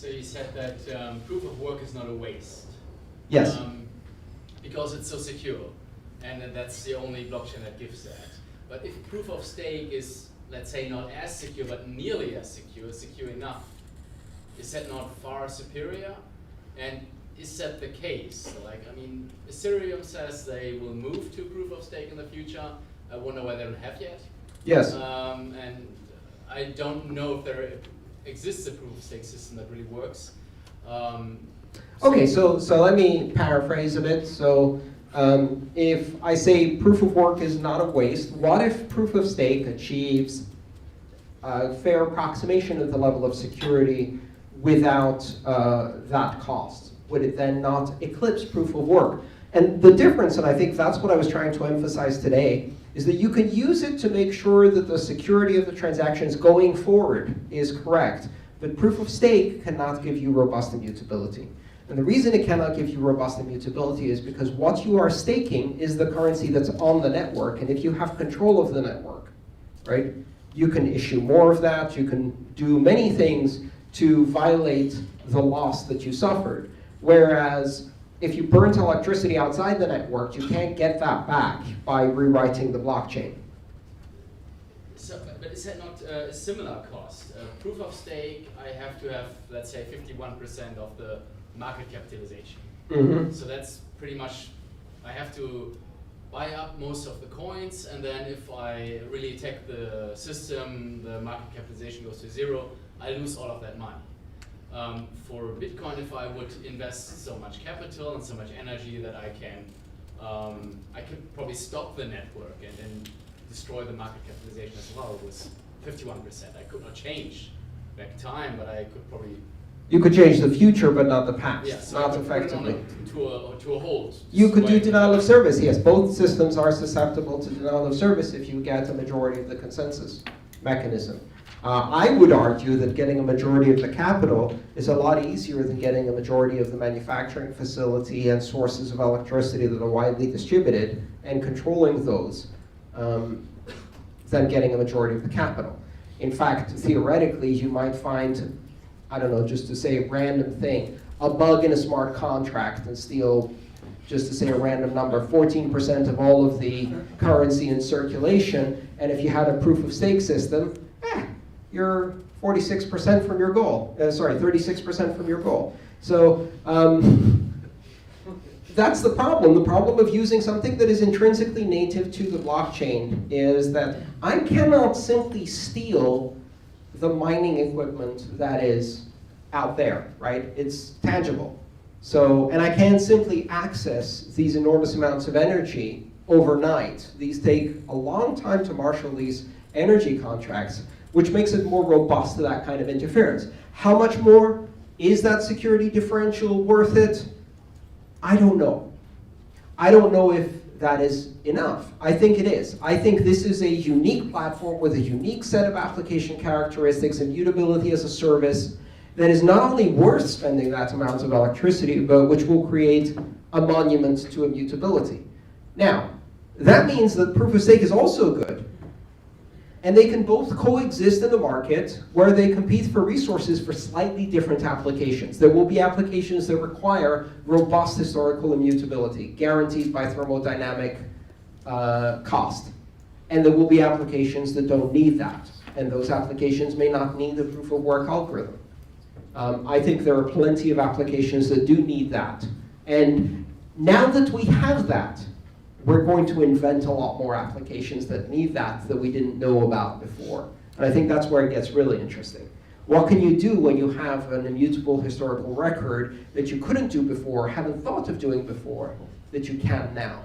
So you said that proof of work is not a waste. Yes. Because it's so secure, and that's the only blockchain that gives that. But if proof of stake is, let's say, not as secure, but nearly as secure enough, is that not far superior? And is that the case? Like, I mean, Ethereum says they will move to proof of stake in the future. I wonder why they don't have yet. Yes. And I don't know if there exists a proof of stake system that really works. Okay, so let me paraphrase a bit. So if I say proof of work is not a waste, what if proof of stake achieves a fair approximation of the level of security without that cost? Would it then not eclipse proof of work? And the difference, and I think that's what I was trying to emphasize today, is that you can use it to make sure that the security of the transactions going forward is correct. But proof of stake cannot give you robust immutability. And the reason it cannot give you robust immutability is because what you are staking is the currency that's on the network. And if you have control of the network, right, you can issue more of that. You can do many things to violate the loss that you suffered. Whereas if you burnt electricity outside the network, you can't get that back by rewriting the blockchain. So, but is that not a similar cost? Proof of stake, I have to have, let's say, 51% of the market capitalization. Mm-hmm. So that's pretty much, I have to buy up most of the coins, and then if I really attack the system, the market capitalization goes to zero, I lose all of that money. For Bitcoin, if I would invest so much capital and so much energy that I could probably stop the network and then destroy the market capitalization as well with 51%. I could not change back time, but I could probably... You could change the future, but not the past, yeah, so not I could effectively. put it on to a hold. You could do denial of service, yes. Both systems are susceptible to denial of service if you get a majority of the consensus mechanism. I would argue that getting a majority of the capital is a lot easier than getting a majority of the manufacturing facility and sources of electricity that are widely distributed and controlling those than getting a majority of the capital. In fact, theoretically, you might find, I don't know, just to say a random thing, a bug in a smart contract and steal, just to say a random number, 14% of all of the currency in circulation, and if you had a proof of stake system, you're 46% from your goal. 36% from your goal. So that's the problem. The problem of using something that is intrinsically native to the blockchain is that I cannot simply steal the mining equipment that is out there, right? It's tangible. So, and I can't simply access these enormous amounts of energy overnight. These take a long time to marshal these energy contracts, which makes it more robust to that kind of interference. How much more? Is that security differential worth it? I don't know. I don't know if that is enough. I think it is. I think this is a unique platform with a unique set of application characteristics, immutability as a service, that is not only worth spending that amount of electricity, but which will create a monument to immutability. Now, that means that proof of stake is also good. And they can both coexist in the market where they compete for resources for slightly different applications. There will be applications that require robust historical immutability, guaranteed by thermodynamic cost. And there will be applications that don't need that. And those applications may not need a proof of work algorithm. I think there are plenty of applications that do need that. And now that we have that, we're going to invent a lot more applications that need that we didn't know about before. And I think that's where it gets really interesting. What can you do when you have an immutable historical record that you couldn't do before, haven't thought of doing before, that you can now?